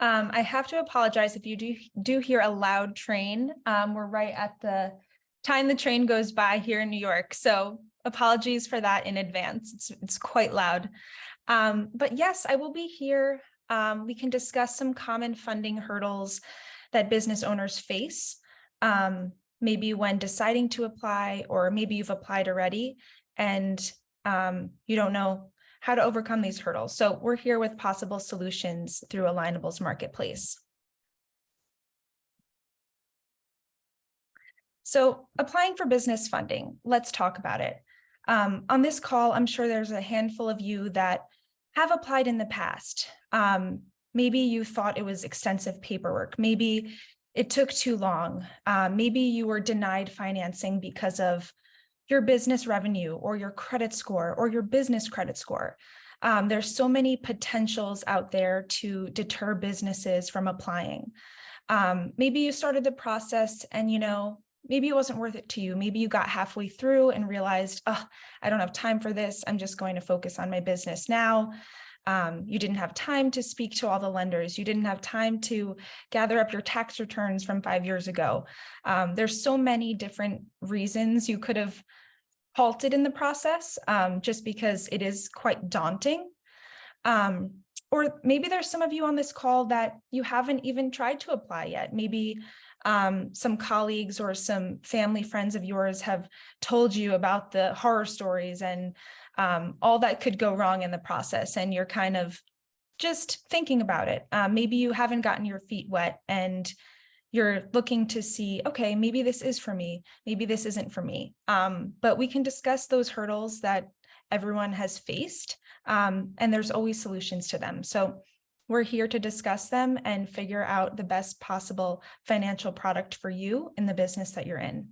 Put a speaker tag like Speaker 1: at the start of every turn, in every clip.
Speaker 1: I have to apologize if you do hear a loud train. We're right at the time the train goes by here in New York, so apologies for that in advance. It's quite loud. But yes, I will be here. We can discuss some common funding hurdles that business owners face, maybe when deciding to apply, or maybe you've applied already and you don't know how to overcome these hurdles. So we're here with possible solutions through Alignable's marketplace. So applying for business funding, let's talk about it. On this call, I'm sure there's a handful of you that have applied in the past. Maybe you thought it was extensive paperwork. Maybe it took too long. Maybe you were denied financing because of your business revenue or your credit score or your business credit score. There's so many potentials out there to deter businesses from applying. Maybe you started the process and, maybe it wasn't worth it to you. Maybe you got halfway through and realized, oh, I don't have time for this. I'm just going to focus on my business now. You didn't have time to speak to all the lenders. You didn't have time to gather up your tax returns from 5 years ago. There's so many different reasons you could have halted in the process, just because it is quite daunting. Or maybe there's some of you on this call that you haven't even tried to apply yet. Maybe some colleagues or some family friends of yours have told you about the horror stories and all that could go wrong in the process, and you're kind of just thinking about it. Maybe you haven't gotten your feet wet and you're looking to see, okay, maybe this is for me, maybe this isn't for me. But we can discuss those hurdles that everyone has faced, and there's always solutions to them. So we're here to discuss them and figure out the best possible financial product for you in the business that you're in.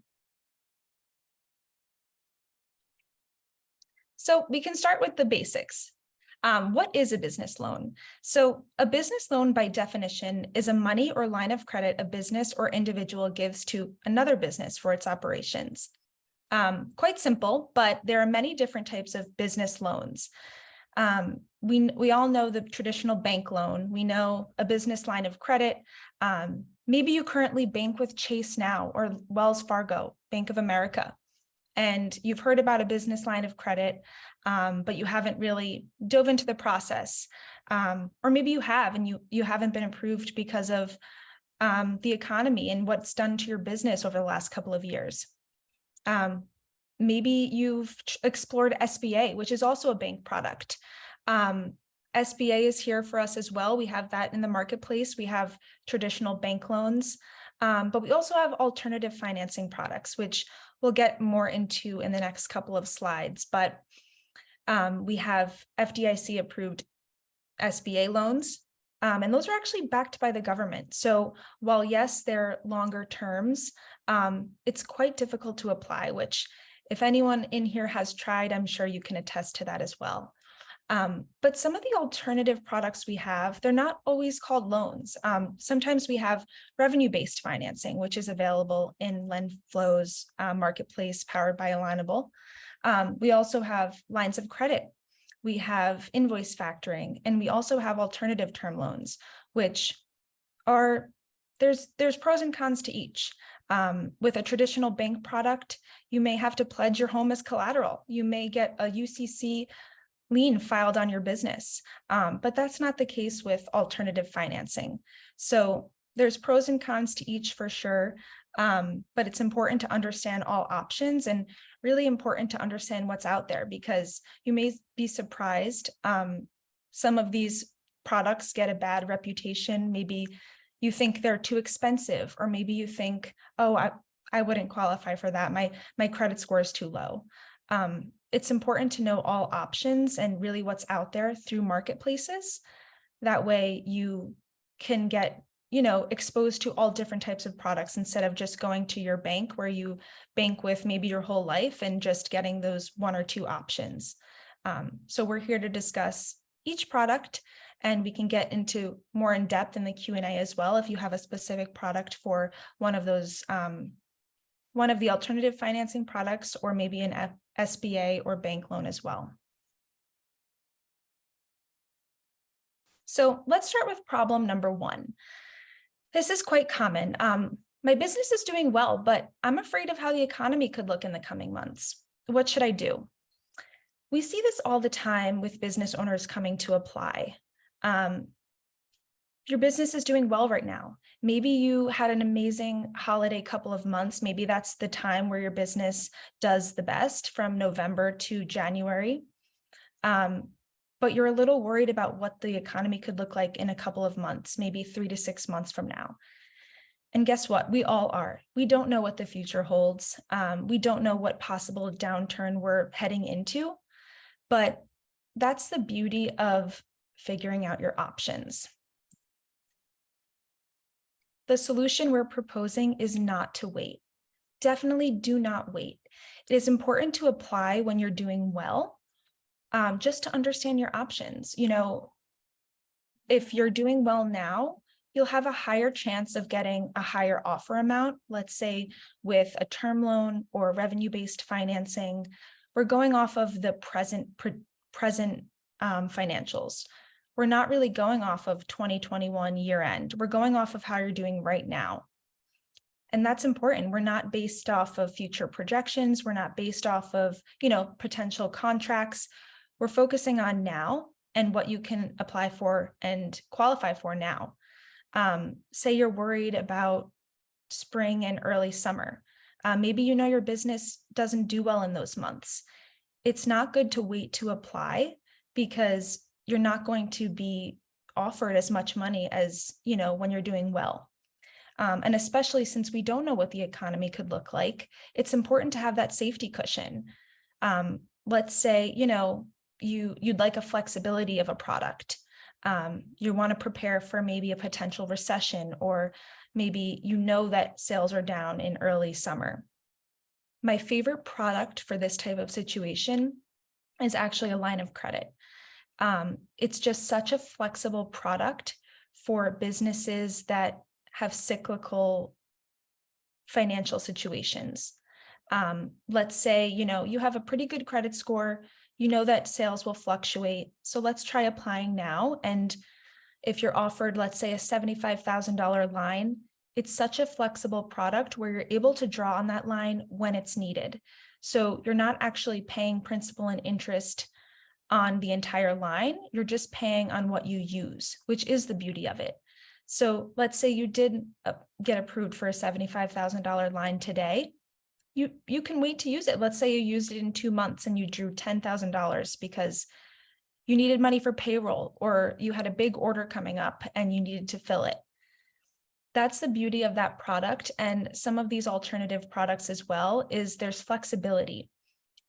Speaker 1: So we can start with the basics. What is a business loan? So a business loan, by definition, is a money or line of credit a business or individual gives to another business for its operations. Quite simple, but there are many different types of business loans. We all know the traditional bank loan. We know a business line of credit. Maybe you currently bank with Chase now, or Wells Fargo, Bank of America, and you've heard about a business line of credit, but you haven't really dove into the process. Or maybe you have, and you haven't been approved because of the economy and what's done to your business over the last couple of years. Maybe you've explored SBA, which is also a bank product. SBA is here for us as well. We have that in the marketplace. We have traditional bank loans, but we also have alternative financing products, which we'll get more into in the next couple of slides. But we have FDIC approved SBA loans, and those are actually backed by the government. So while yes, they're longer terms, it's quite difficult to apply, which if anyone in here has tried, I'm sure you can attest to that as well. But some of the alternative products we have, they're not always called loans. Sometimes we have revenue-based financing, which is available in Lendflow's marketplace powered by Alignable. We also have lines of credit. We have invoice factoring, and we also have alternative term loans, which are, there's pros and cons to each. With a traditional bank product, you may have to pledge your home as collateral. You may get a UCC lien filed on your business, but that's not the case with alternative financing. So there's pros and cons to each for sure, but it's important to understand all options and really important to understand what's out there, because you may be surprised. Some of these products get a bad reputation. Maybe you think they're too expensive, or maybe you think, oh, I wouldn't qualify for that. My credit score is too low. It's important to know all options and really what's out there through marketplaces. That way you can get, exposed to all different types of products instead of just going to your bank where you bank with maybe your whole life and just getting those one or two options. So we're here to discuss each product, and we can get into more in depth in the Q&A as well if you have a specific product for one of those, one of the alternative financing products, or maybe an SBA or bank loan as well. So let's start with problem number one. This is quite common. My business is doing well, but I'm afraid of how the economy could look in the coming months. What should I do? We see this all the time with business owners coming to apply. Your business is doing well right now. Maybe you had an amazing holiday couple of months. Maybe that's the time where your business does the best, from November to January. But you're a little worried about what the economy could look like in a couple of months, maybe 3 to 6 months from now. And guess what? We all are. We don't know what the future holds. We don't know what possible downturn we're heading into, but that's the beauty of figuring out your options. The solution we're proposing is not to wait. Definitely do not wait. It is important to apply when you're doing well, just to understand your options. You know, if you're doing well now, you'll have a higher chance of getting a higher offer amount, let's say with a term loan or revenue-based financing. We're going off of the present financials. We're not really going off of 2021 year end. We're going off of how you're doing right now. And that's important. We're not based off of future projections. We're not based off of, potential contracts. We're focusing on now and what you can apply for and qualify for now. Say you're worried about spring and early summer. Maybe your business doesn't do well in those months. It's not good to wait to apply, because you're not going to be offered as much money as, when you're doing well. And especially since we don't know what the economy could look like, it's important to have that safety cushion. Let's say, you'd like a flexibility of a product. You want to prepare for maybe a potential recession, or maybe that sales are down in early summer. My favorite product for this type of situation is actually a line of credit. It's just such a flexible product for businesses that have cyclical financial situations. Let's say, you have a pretty good credit score, that sales will fluctuate. So let's try applying now. And if you're offered, let's say, a $75,000 line, it's such a flexible product where you're able to draw on that line when it's needed. So you're not actually paying principal and interest on the entire line. You're just paying on what you use, which is the beauty of it. So let's say you did get approved for a $75,000 line today. You can wait to use it. Let's say you used it in 2 months and you drew $10,000 because you needed money for payroll, or you had a big order coming up and you needed to fill it. That's the beauty of that product. And some of these alternative products as well is there's flexibility,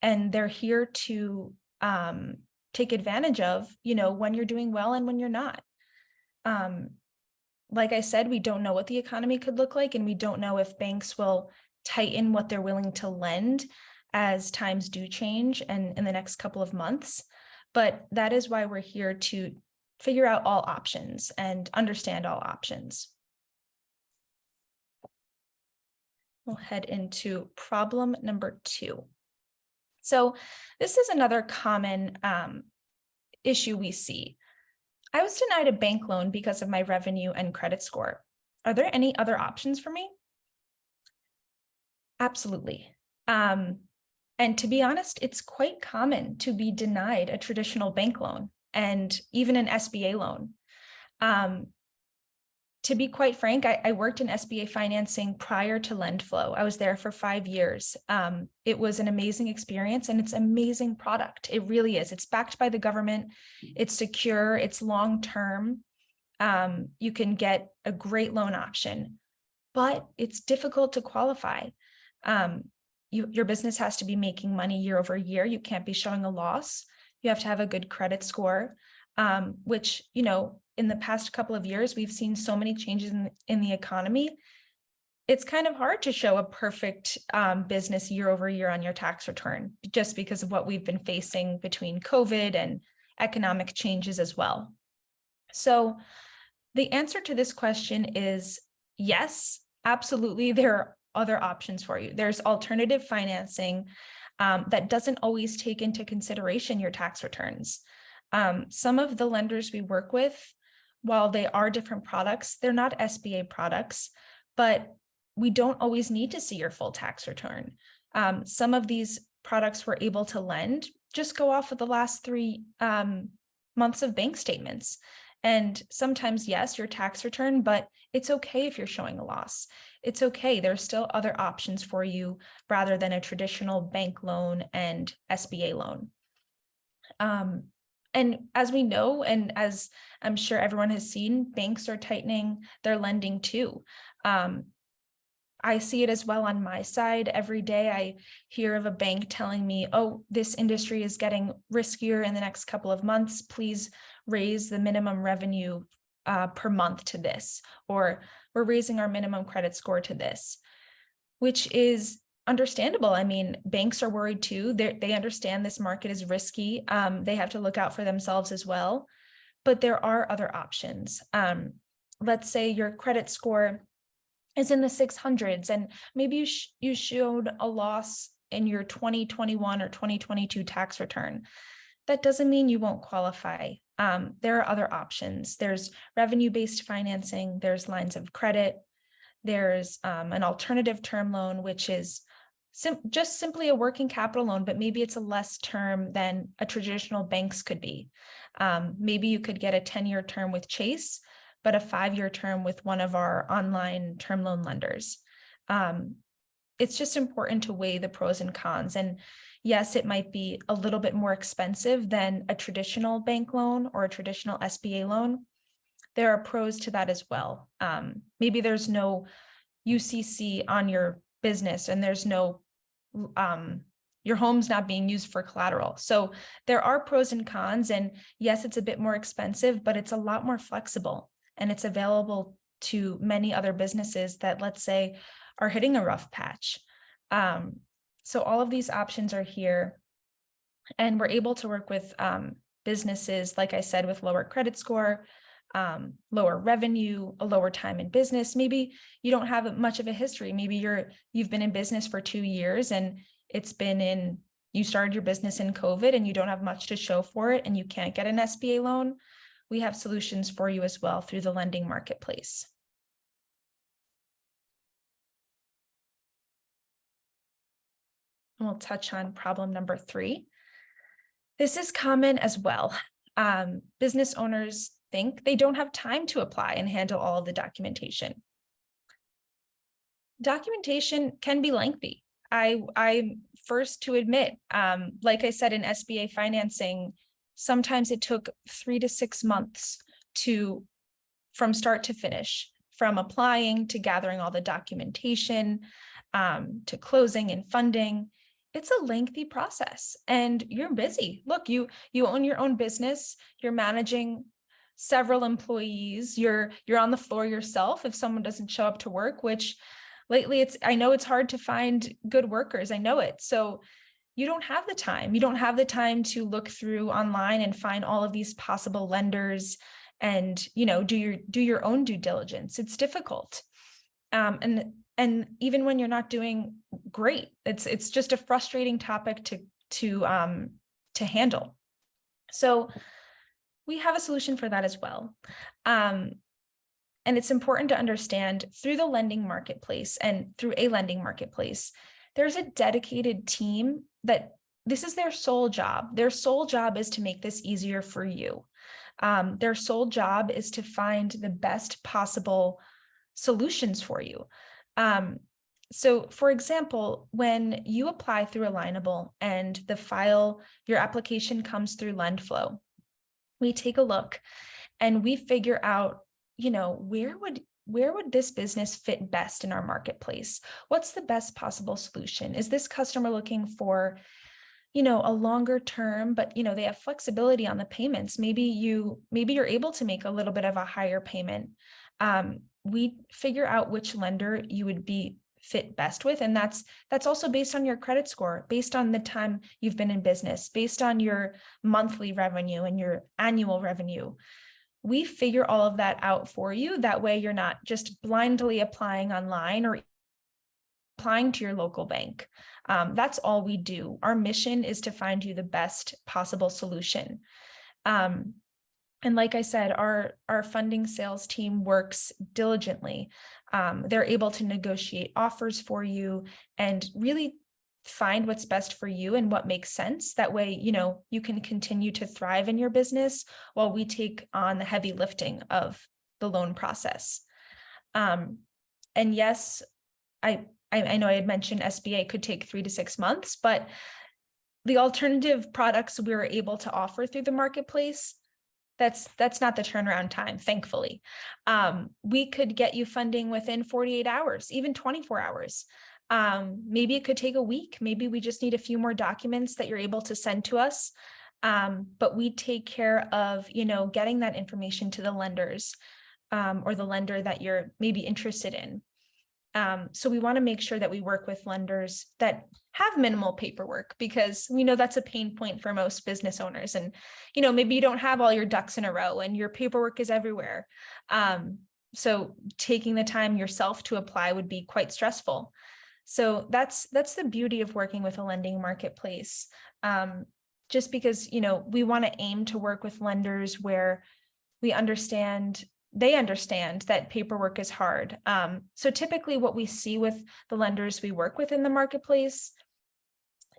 Speaker 1: and they're here to take advantage of, when you're doing well and when you're not. Like I said, we don't know what the economy could look like, and we don't know if banks will tighten what they're willing to lend as times do change and in the next couple of months. But that is why we're here to figure out all options and understand all options. We'll head into problem number 2. So this is another common issue we see. I was denied a bank loan because of my revenue and credit score. Are there any other options for me? Absolutely. And to be honest, it's quite common to be denied a traditional bank loan and even an SBA loan. To be quite frank, I worked in SBA financing prior to Lendflow. I was there for 5 years. It was an amazing experience, and it's an amazing product. It really is. It's backed by the government. It's secure. It's long-term. You can get a great loan option, but it's difficult to qualify. Your business has to be making money year over year. You can't be showing a loss. You have to have a good credit score, which, in the past couple of years, we've seen so many changes in the economy. It's kind of hard to show a perfect business year over year on your tax return, just because of what we've been facing between COVID and economic changes as well. So the answer to this question is yes, absolutely. There are other options for you. There's alternative financing that doesn't always take into consideration your tax returns. Some of the lenders we work with while they are different products, they're not SBA products, but we don't always need to see your full tax return. Some of these products we're able to lend just go off of the last 3 months of bank statements. And sometimes, yes, your tax return, but it's okay if you're showing a loss. It's okay. There's still other options for you rather than a traditional bank loan and SBA loan. And as we know, and as I'm sure everyone has seen, banks are tightening their lending too. I see it as well on my side. Every day I hear of a bank telling me, oh, this industry is getting riskier in the next couple of months. Please raise the minimum revenue per month to this, or we're raising our minimum credit score to this, which is understandable. I mean, banks are worried too. They understand this market is risky. They have to look out for themselves as well. But there are other options. Let's say your credit score is in the 600s, and maybe you showed a loss in your 2021 or 2022 tax return. That doesn't mean you won't qualify. There are other options. There's revenue-based financing, there's lines of credit, there's an alternative term loan, which is just simply a working capital loan, but maybe it's a less term than a traditional banks could be. Maybe you could get a 10-year term with Chase, but a 5-year term with one of our online term loan lenders. It's just important to weigh the pros and cons. And yes, it might be a little bit more expensive than a traditional bank loan or a traditional SBA loan. There are pros to that as well. Maybe there's no UCC on your business and there's no, your home's not being used for collateral. So there are pros and cons, and yes, it's a bit more expensive, but it's a lot more flexible and it's available to many other businesses that, let's say, are hitting a rough patch. So all of these options are here, and we're able to work with businesses, like I said, with lower credit score, lower revenue, a lower time in business. Maybe you don't have much of a history. Maybe you've been in business for 2 years and you started your business in COVID and you don't have much to show for it and you can't get an SBA loan. We have solutions for you as well through the lending marketplace. And we'll touch on problem number 3. This is common as well. Business owners think they don't have time to apply and handle all of the documentation. Documentation can be lengthy. I'm first to admit, like I said, in SBA financing, sometimes it took 3 to 6 months from start to finish, from applying to gathering all the documentation, to closing and funding. It's a lengthy process and you're busy. Look, you own your own business, you're managing several employees, you're on the floor yourself if someone doesn't show up to work, which lately I know it's hard to find good workers. I know it. So you don't have the time. You don't have the time to look through online and find all of these possible lenders and, do your own due diligence. It's difficult. And even when you're not doing great, it's just a frustrating topic to handle. So we have a solution for that as well. And it's important to understand through the lending marketplace and through a lending marketplace, there's a dedicated team that this is their sole job. Their sole job is to make this easier for you. Their sole job is to find the best possible solutions for you. So for example, when you apply through Alignable and your application comes through Lendflow, we take a look and we figure out, where would this business fit best in our marketplace? What's the best possible solution? Is this customer looking for, a longer term, but, they have flexibility on the payments? Maybe you're able to make a little bit of a higher payment. We figure out which lender you would be fit best with. And that's also based on your credit score, based on the time you've been in business, based on your monthly revenue and your annual revenue. We figure all of that out for you. That way you're not just blindly applying online or applying to your local bank. That's all we do. Our mission is to find you the best possible solution. And like I said, our funding sales team works diligently. They're able to negotiate offers for you and really find what's best for you and what makes sense. That way, you can continue to thrive in your business while we take on the heavy lifting of the loan process. And yes, I know I had mentioned SBA could take 3 to 6 months, but the alternative products we were able to offer through the marketplace, that's not the turnaround time, thankfully. We could get you funding within 48 hours, even 24 hours. Maybe it could take a week. Maybe we just need a few more documents that you're able to send to us. But we take care of, getting that information to the lenders, or the lender that you're maybe interested in. So we want to make sure that we work with lenders that have minimal paperwork, because we know that's a pain point for most business owners. And, maybe you don't have all your ducks in a row and your paperwork is everywhere. So taking the time yourself to apply would be quite stressful. So that's the beauty of working with a lending marketplace. Just because, we want to aim to work with lenders where they understand that paperwork is hard. So typically what we see with the lenders we work with in the marketplace,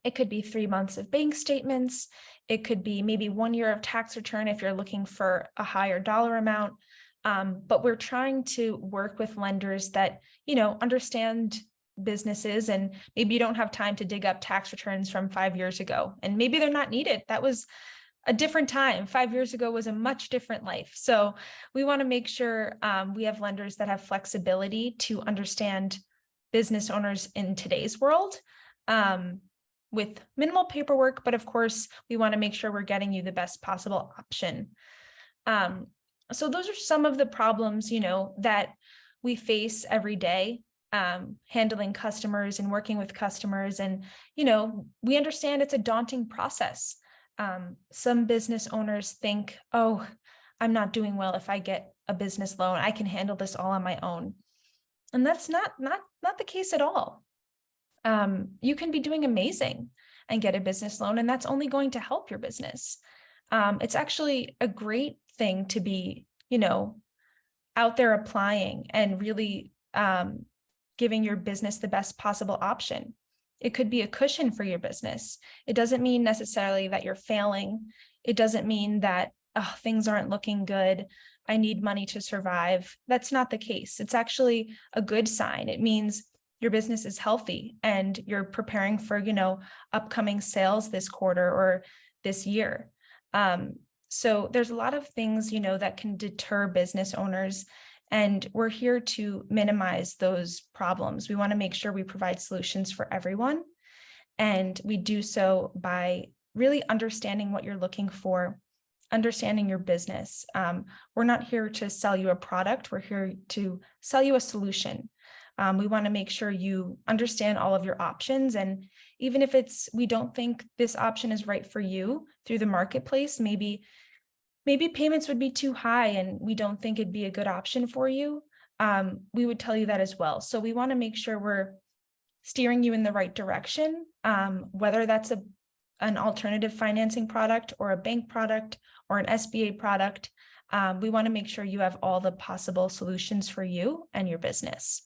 Speaker 1: it could be 3 months of bank statements. It could be maybe 1 year of tax return if you're looking for a higher dollar amount. But we're trying to work with lenders that, understand businesses, and maybe you don't have time to dig up tax returns from 5 years ago, and maybe they're not needed. That was a different time. 5 years ago was a much different life. So we want to make sure we have lenders that have flexibility to understand business owners in today's world, with minimal paperwork. But of course, we want to make sure we're getting you the best possible option. So those are some of the problems, that we face every day, handling customers and working with customers. And, we understand it's a daunting process. Some business owners think, oh, I'm not doing well if I get a business loan. I can handle this all on my own. And that's not the case at all. You can be doing amazing and get a business loan, and that's only going to help your business. It's actually a great thing to be, out there applying and really giving your business the best possible option. It could be a cushion for your business. It doesn't mean necessarily that you're failing. It doesn't mean that things aren't looking good. I need money to survive. That's not the case. It's actually a good sign. It means your business is healthy and you're preparing for, upcoming sales this quarter or this year. So there's a lot of things, that can deter business owners. And we're here to minimize those problems. We want to make sure we provide solutions for everyone. And we do so by really understanding what you're looking for, understanding your business. We're not here to sell you a product. We're here to sell you a solution. We want to make sure you understand all of your options. And even if we don't think this option is right for you through the marketplace, maybe payments would be too high and we don't think it'd be a good option for you, we would tell you that as well. So we want to make sure we're steering you in the right direction, whether that's an alternative financing product or a bank product or an SBA product. We want to make sure you have all the possible solutions for you and your business.